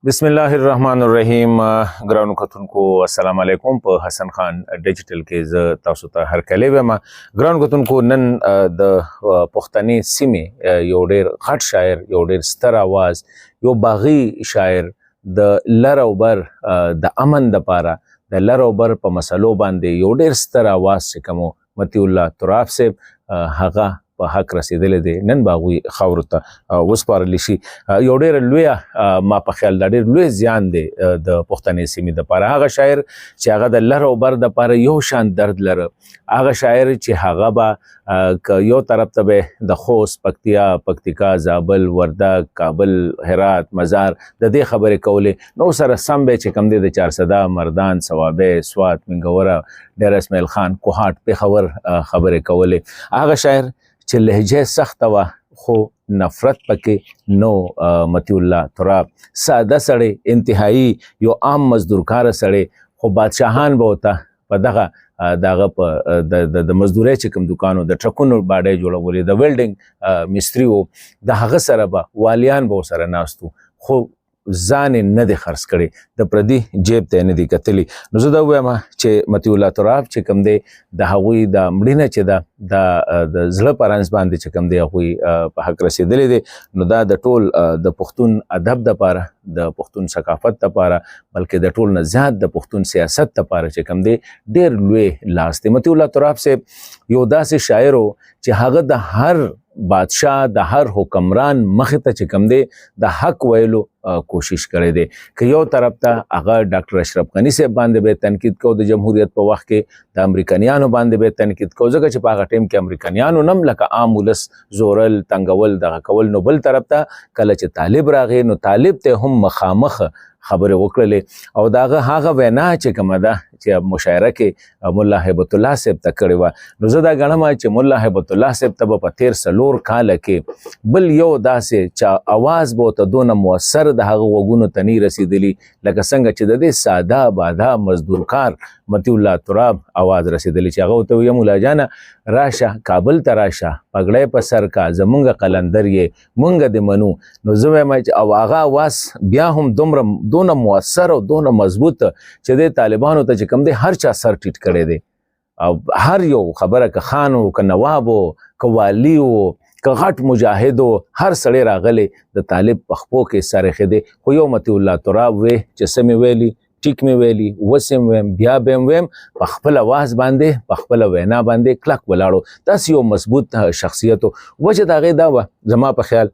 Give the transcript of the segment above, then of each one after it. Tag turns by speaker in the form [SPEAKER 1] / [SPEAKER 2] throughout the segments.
[SPEAKER 1] بسم الله الرحمن الرحیم. ګرانو کتونکو السلام علیکم. په حسن خان ډیجیټل کې زه تاسو ته هرکلی وایم. ګرانو کتونکو نن د پښتنې سیمې یو ډیر غټ شاعر، یو ډیر ستر आवाज، یو باغی شاعر د لر او بر د امن د پاره د لر او بر په مسلو باندې یو ډیر ستر आवाज چې کوم متی الله تراب صاحب هغه په حق رسیدلی دی، نن به هغوی خاورو ته وسپارلی شي. یو ډېره لویه ما په خیال دا ډېر لوی زیان دی د پښتنې سیمې دپاره. هغه شاعر چې هغه د لر او بر دپاره یو شان درد لره، هغه شاعر چې هغه به که یو طرف ته به د خوست، پکتیا، پکتیکا، زابل، وردګ، کابل، هرات، مزار د دې خبرې کولې، نو سره سم به چې کوم دی د چارسده، مردان، صوابۍ، سوات، منګوره، ډیر اسماعیل خان، کوهاټ، پېښور خبرې کولې. هغه شاعر چې لهجه سخته وه خو نفرت پکې نو. متی الله تراب ساده سړی، انتهایی یو عام مزدورکاره سړی، خو بادشاهان به ورته په دغه په د مزدورۍ چې کوم دوکانو د ټرکونو باډۍ جوړولې، د ویلډینګ مستري و، د هغه سره به والیان به ورسره ناست وو، خو ځان یې نه دی خرڅ کړی، د پردي جیب ته یې نه دی کتلي. نو زه دا ووایم چې متی الله تراب چې کوم دی د هغوی د مړینه چې ده د زړه په رنځ باندې چې کوم دی هغوی په حق رسېدلی دی، نو دا د ټول د پښتون ادب دپاره، د پښتون ثقافت دپاره، بلکې د ټول نه زیات د پښتون سیاست دپاره چې کوم دی ډېر لوی لاس دی. متی الله تراب صاحب یو داسې شاعر و چې هغه د هر بادشاه، د هر حکمران مخې ته چې کوم دی د حق ویلو کوشش کړی دی. که یو طرف ته هغه ډاکټر اشرف غني صاحب باندې به تنقید کو، د جمهوریت په وخت کې د امریکایانو باندې به تنقید کو، ځکه چې په هغه ټیم کې امریکایانو نم لکه عام ولس زورل، تنګول، دغه کول. نو بل طرف ته کله چې طالب راغی نو طالب ته هم مخامخ خبرې وکړلې، او دغه هغه وینا چې کومه ده چې مشاعره کې ملا هیبت الله صاحب ته کړې وه، نو زه دا ګڼم چې ملا هیبت الله صاحب ته به په تېر 4 کاله کې بل یو داسې چې اواز به ورته دونه مؤثر د هغه غوږونو ته نه رسېدلي لکه څنګه چې د دې ساده باده مزدورکار متی الله تراب اواز رسېدلی، چې هغه ورته ویه مولا جانه راشه کابل ته راشه، پګړی په سر کا، زمونږ قلندر یې، مونږ دې منو. نو زه وایم چې او هغه اواز بیا هم دونه مؤثر او دونه مضبوط چې د طالبانو ته چې کوم دی هر چا سر ټیټ کړی دی، او هر یو خبره که خان و، که نواب و، که والی و، که غټ مجاهد و، هر سړی راغلی د طالب په خپو کې سر ایښی دی. خو یو متی الله تراب وی چې څه مې ویلي، ټیک مې ویلي، اوس یې ویم، بیا به یې ویم، په خپل اواز باندې، په خپله وینا باندې کلک ولاړو. داسې یو مضبوط شخصیت و. وجه د هغې دا وه زما په خیال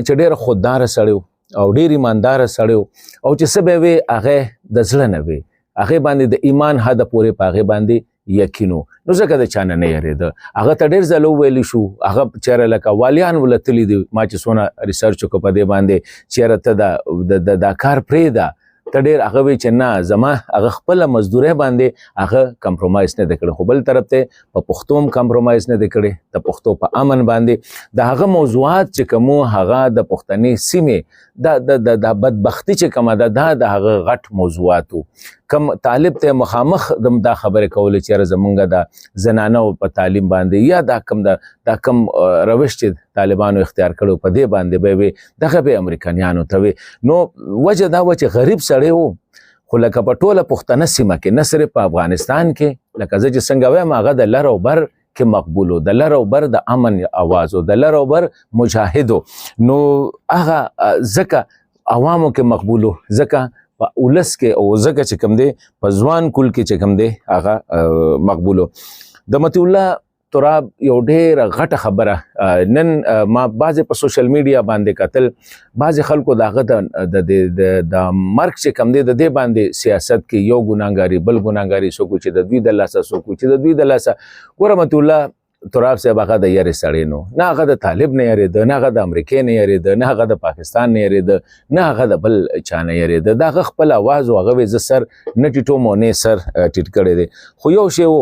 [SPEAKER 1] چې ډېره خودداره سړی و او ډېر ایمانداره سړی و، او چې څه به وی هغې د زړه نه وی، هغې باندې د ایمان حده پورې په هغې باندې یقین و، نو ځکه د چا نه نه یېرېده. هغه ته ډېر ځله وویلی شو، هغه چېرې لکه والیان ولتلي دي، ما چې څونه ریسرچ وکړه په دې باندې، چېرې ته دا کار پرېږده، ته ډېر هغه وی چې نه زما هغه خپله مزدورۍ باندې هغه کمپرومایز نه دی کړی. خو بل طرف ته په پښتو هم کمپرومایز نه دی کړی، د پښتو په امن باندې د هغه موضوعات چې کومو هغه د پښتنې سیمې د بدبختي چې کومه ده دا د هغه غټ موضوعات و. کم طالب ته مخامخ دا خبرې کولې چې زمونږ د زنانو په تعلیم باندې یا دا کم روش چې طالبانو اختیار کړو په دې باندې به وي دغه به امریکایانو ته وي. نو وجه دا و چې غریب سړی و، خو لکه په ټوله پښتنه سیمه کې، نه صرف په افغانستان کې، لکه زه چې څنګه وایم هغه د لر او بر کې مقبول و، د لر او بر د امن اواز و، د لر او بر مجاهد و. نو هغه ځکه عوامو کې مقبول و، ځکه په اولس کې، او ځکه چې کوم دی په ځوان کل کې چې کوم دی هغه مقبول و. د متی الله تراب یو ډېره غټه خبره نن ما بعضې په سوشل میډیا باندې کتل، بعضې خلکو د هغه د مرګ چې کوم دی د دې باندې سیاست کې یو ګناهګاري بل ګناهګاري، څوک چې د دوی د لاسه، څوک چې د دوی د لاسه. ګوره متی الله تراب صاحب هغه د یارې سړی نو، نه هغه د طالب نه یارېده، نه هغه د امریکې نه یارېده، نه هغه د پاکستان نه یارېده، نه هغه د بل چا نه یارېده. د هغه خپل اواز و، هغه وی زه سر نه ټیټوم او نه سر ټیټ کړی دی. خو یو شی و،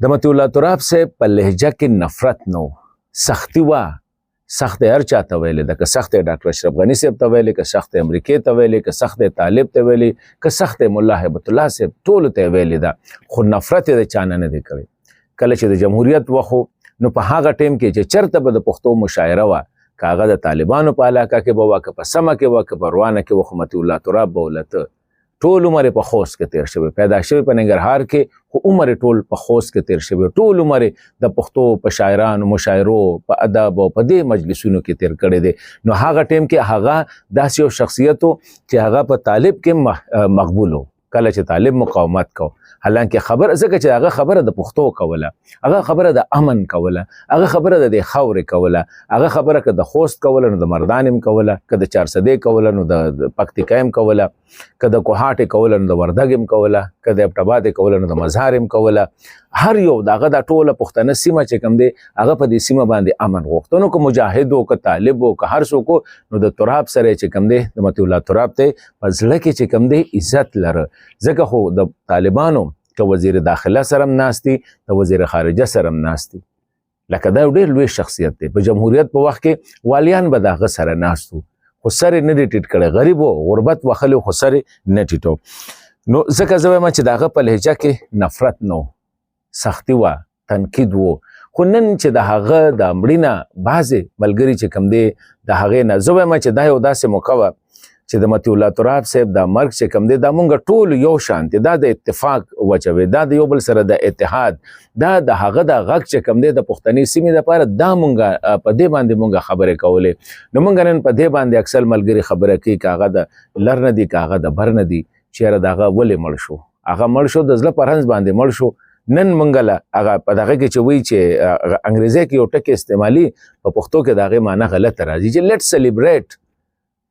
[SPEAKER 1] د متی الله تراب صاحب په لهجه کې نفرت نه و، سختي وه. سخت هر چا ته ویلې ده، که سخت ډاکټر اشرف غني صاحب ته ویلې، که سخت امریکې ته ویلې، که سخت طالب ته ویلې، که سخت ملا هیبت الله صاحب ټولو ته ویلې ده، خو نفرت یې د چا نه دی کړی. کله چې د جمهوریت وخت نو په هغه ټیم کې چې چرته به د پښتو مشاعره وه، کاغه د طالبانو په علاقه کې به وه که په سمه کې وه که په روانه کې وه خو مطیع الله تراب به ولته ټول عمر په خوست کې تیر شوی پیدا شوی په ننګرهار کې خو عمر ټول په خوست کې تیر شوی ټول عمر د پښتو په شاعرانو مشاعرو په ادب او په دې مجلسونو کې تیر کړی دی نو هغه ټیم کې هغه داسې یو شخصیت چې هغه په طالب کې مقبول و کله چې طالب مقاومت کو حالانکه خبر ځکه چې هغه خبره د پښتو کوله هغه خبره د امن کوله هغه خبره د خاورې کوله هغه خبره که د خوست کوله نو د مردان هم کوله که د چارسدې کوله نو د پکتیکا هم کوله که د کوهاټ کوله نو د وردګ هم کوله که د ابټاباد کوله نو د مزار هم کوله هر یو دغه د ټوله پښتنه سیمه چې کوم دی هغه په دې سیمه باندې امن غوښته نو که مجاهد و که طالب و که هر څوک نو د تراب سره چې کوم دی د مطیع الله تراب ته په زړه کې چې کوم دی عزت لره ځکه خو د طالبانو که وزیر داخله سره هم ناست دي د وزیر خارجه سره هم ناست دي لکه دا ډېر لوی شخصیت دی په جمهوریت په وخت کې والیان به د هغه سره ناست وو خو سر یې نه دی ټیټ کړی غریب و غربت وښلی خو سر یې نه ټیټو نو ځکه زه وایم چې د هغه په لهجه کې نفرت نه سختی وه تنقید و خو نن چې د هغه د مړي نه بعضې ملګري چې کوم دی د هغې نه زه وایم چې دا یو داسې موقع وه چې د مطیع الله تراب صاحب دا مرګ چې کوم دی دا مونږ ټول یو شان دی دا د اتفاق وچوي دا د یو بل سره د اتحاد دا د هغه د غږ چې کوم دی د پښتني سیمې دپاره دا مونږ په دې باندې مونږ خبرې کولې نو مونږ نن په دې باندې اکثر ملګري خبره کوي که هغه د لر نه دي که هغه د بر نه دي چېرې د هغه ولې مړ شو هغه مړ شو د زړه په رنځ باندې مړ شو نن مونږ له هغه په دغه کې چې وایي چې انګریزي کې یو ټکی استعمالي په پښتو کې د هغې معنی غلطه راځي چې لیټ سلیبریټ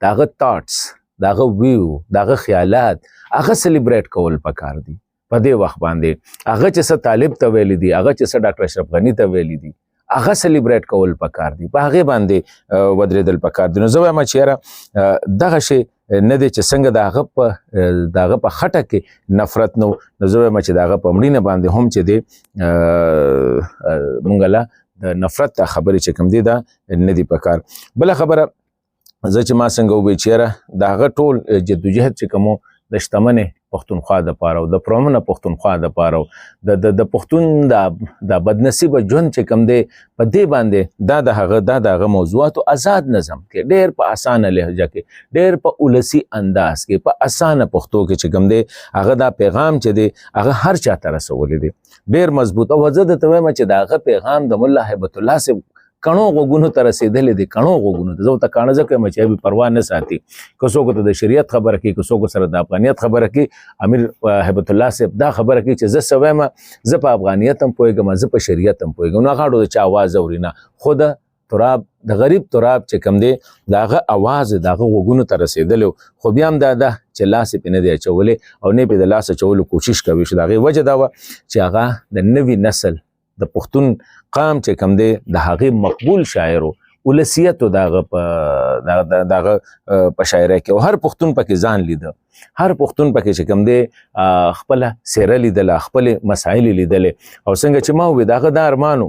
[SPEAKER 1] د هغه تاټس د هغه ویو د هغه خیالات هغه سلیبریټ کول پکار دي په دې وخت باندې هغه چې څه طالب ته ویلی دي هغه چې څه ډاکټر اشرف غني ته ویلی دي هغه سلیبریټ کول پکار دي په هغې باندې ودرېدل پکار دي نو زه وایم چې یاره دغه شی نه دی چې څنګه د هغه په خټه کې نفرت نو زه وایم چې د هغه په مړینه باندې هم چې دی مونږ له د نفرت خبرې چې کوم دی دا نه دی پکار بله خبره زه چې ما څنګه ووایي چې یاره د هغه ټول جدوجهد چې کوم د شتمنې پښتونخوا دپاره او د پرمنه پښتونخوا دپاره او د پښتون د بدنصیبه ژوند چې کوم دی په دې باندې دا د هغه موضوعاتو آزاد نظم کې ډېر په اسانه لهجه کې ډېر په ولسي انداز کې په اسانه پښتو کې چې کوم دی هغه دا پیغام چې دی هغه هر چا ته رسولی دی ډېر مضبوط او زه درته وایم چې د هغه پیغام د ملا هیبت الله صاحب کڼو غوږونو ته رسېدلی دی کڼو غوږونو ته زه ورته کاڼه ځکه یم چې هغوی پروا نه ساتي که څوک ورته د شریعت خبره کوي که څوک سره د افغانیت خبره کوي امیر هیبت الله صاحب دا خبره کوي چې زه څه وایم زه په افغانیت هم پوهېږم زه په شریعت هم پوهېږم نو هغه د چا اواز اوري نه خو د تراب د غریب تراب چې کوم دی د هغه اواز د هغه غوږونو ته رسېدلی خو بیا هم دا ده چې لاس یې پرې نه دی اچولی او نه یې د لاس اچولو کوشش کوي چې د هغې وجه دا وه چې هغه د نوي نسل د پښتون قام چې کوم دی د هغې مقبول شاعرو ولسیتو د هغه په شاعرۍ کې او هر پښتون پکې ځان لیده هر پښتون پکې چې کوم دی خپله څیره لیدله خپلې مسایل لیدلې او څنګه چې ما وویل د هغه دا ارمانو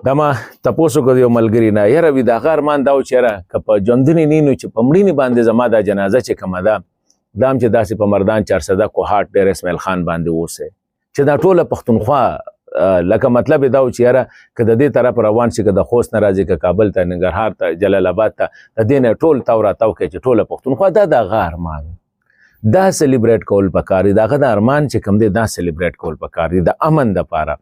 [SPEAKER 1] دا ما تپوس وکړ یو ملګري نه یاره وي د هغه ارمان دا و چې یاره که په ژوندونې نه نو چې په مړینې باندې زما دا جنازه چې کومه ده دا هم چې داسې په مردان چارسده کوهاټ ډېر اسماعیل خان باندې اوسئ چې دا ټوله پښتونخوا لکه مطلب دا و چې یاره که د دې طرف روان شي که د خوست نه راځي که کابل ته ننګرهار ته جلال آباد ته د دې نه ټول تاو راتاو کوي چې ټوله پښتونخوا دا د هغه ارمان دا سلیبریټ کول پکار دي د هغه د ارمان چې کوم دی دا سلیبریټ کول پکار دي د امن دپاره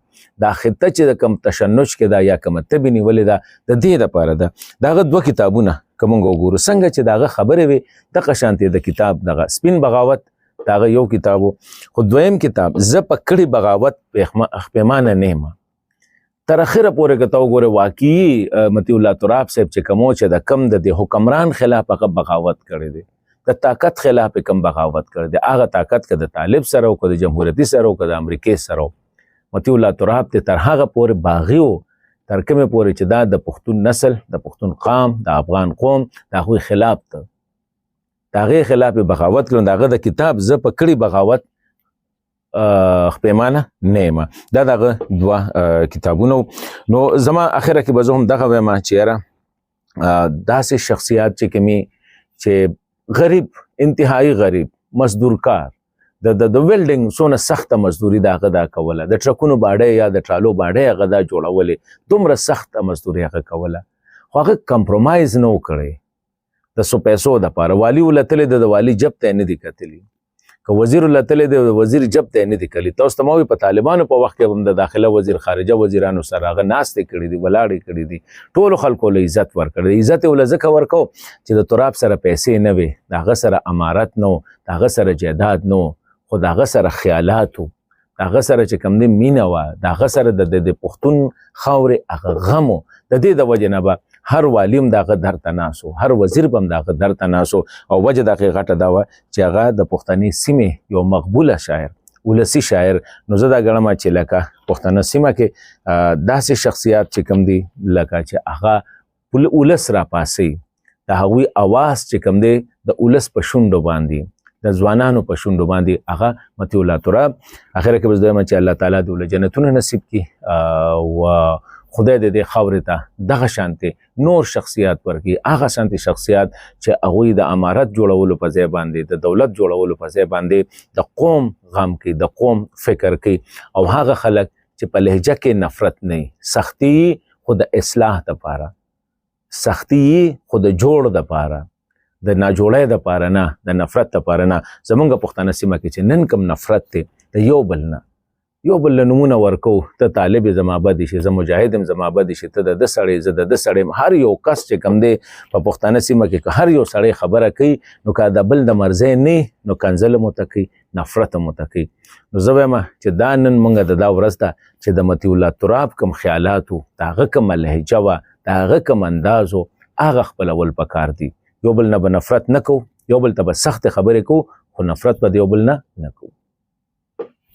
[SPEAKER 1] دا خطه چې د کوم تشنج کې ده یا کومه تبې نیولې ده د دې دپاره ده د هغه دوه کتابونه که مونږ وګورو څنګه چې د هغه خبرې وي دغه شانتې د کتاب دغه سپین بغاوت دا هغه یو کتاب خو دویم کتاب زه په کړي بغاوت پیمانه نه یم تر اخره پورې که ته وګورې واقعي مطیع الله تراب صاحب چې کوم چې د کم د حکمران خلاف هغه بغاوت کړی دی د طاقت خلاف کم بغاوت کړی دی هغه طاقت که د طالب سره و که د جمهوریتي سره و که د امریکې سره و مطیع الله تراب ته تر هغه پورې باغي و تر کومې پورې چې دا د پښتون نسل د پښتون قام د افغان قوم د هغوی خلاف ته د هغې خلاف یې بغاوت کړو د هغه د کتاب زه په کړي بغاوت پیمانه نه یم دا د هغه دوه کتابونه نو زما اخره کې به زه هم دغه وایم چې یاره داسې شخصیات چې کومې چې غریب انتهایی غریب مزدور کار د ویلډینګ څونه سخته مزدوري د هغه دا کوله د ټرکونو باډۍ یا د ټرالو باډۍ هغه دا جوړولې دومره سخته مزدوري هغه کوله خو هغه کمپرومایز نه و کړی د څو پیسو دپاره. والي ولتلی د والي جب ته یې نه دي کتلي، که وزیر ولتلی دی د وزیر جب ته یې نه دي کتلي. تاسو ته ما وایي په طالبانو په وخت کې هم د داخله وزیر خارجه وزیرانو سره هغه ناستې کړي دي، ولاړې کړي دي، ټولو خلکو له عزت ورکړی دی. عزت یې له ځکه ورکو چې د تراب سره پیسې نه وې، د هغه سره امارت نه و، د هغه سره جایداد نه و، خو د هغه سره خیالات و، د هغه سره چې کوم دی مینه وه، د هغه سره د پښتون خاورې هغه غم و. د دې د وجې نه به هر والي هم د هغه در ته ناست و، هر وزیر به هم د هغه در ته ناست و. او وجه د هغې غټه دا وه چې هغه د پښتنې سیمې یو مقبوله شاعر، ولسي شاعر. نو زه دا ګڼم چې لکه پښتنه سیمه کې داسې شخصیات چې کوم دی لکه چې هغه ولس راپاسوي، د هغوی اواز چې کوم دی د ولس په شونډو باندې، د ځوانانو په شونډو باندې، هغه مطیع الله تراب. اخره کې بس دویمه چې الله تعالی د جنتونه نصیب کړي و خدای دې خاورې ته دغه شانتې نور شخصیات ورکړي، هغه شانتې شخصیات چې هغوی د امارت جوړولو په ځای باندې، د دولت جوړولو په ځای باندې د قوم غم کوي، د قوم فکر کوي. او هغه خلک چې په لهجه کې نفرت نه وي، سختي خو د اصلاح دپاره، سختي خو د جوړ دپاره، د ناجوړۍ دپاره نه، د نفرت دپاره نه. زمونږ پښتنه سیمه کې چې نن کوم نفرت دی د یو بل نه، یو بل له نومونه ورکو، ته طالب یې زما بد شي، زه مجاهد یم زما بد شي، ته د ده سړی زه د ده سړی یم. هر یو کس چې کوم دی په پښتانه سیمه کې که هر یو سړی خبره کوي نو که د بل د مرضی نه نو کنځله مو ته کوي، نفرت مو ته کوي. نو زه وایم چې دا نن مونږ د دا ورځ ته چې د مطیع الله تراب کوم خیالات و، د هغه کومه لهجه وه، د هغه کوم انداز و، هغه خپلول پکار دي. یو بل نه به نفرت نه کوو، یو بل ته به سختې خبرې کوو، خو نفرت به د یو بل نه کوو.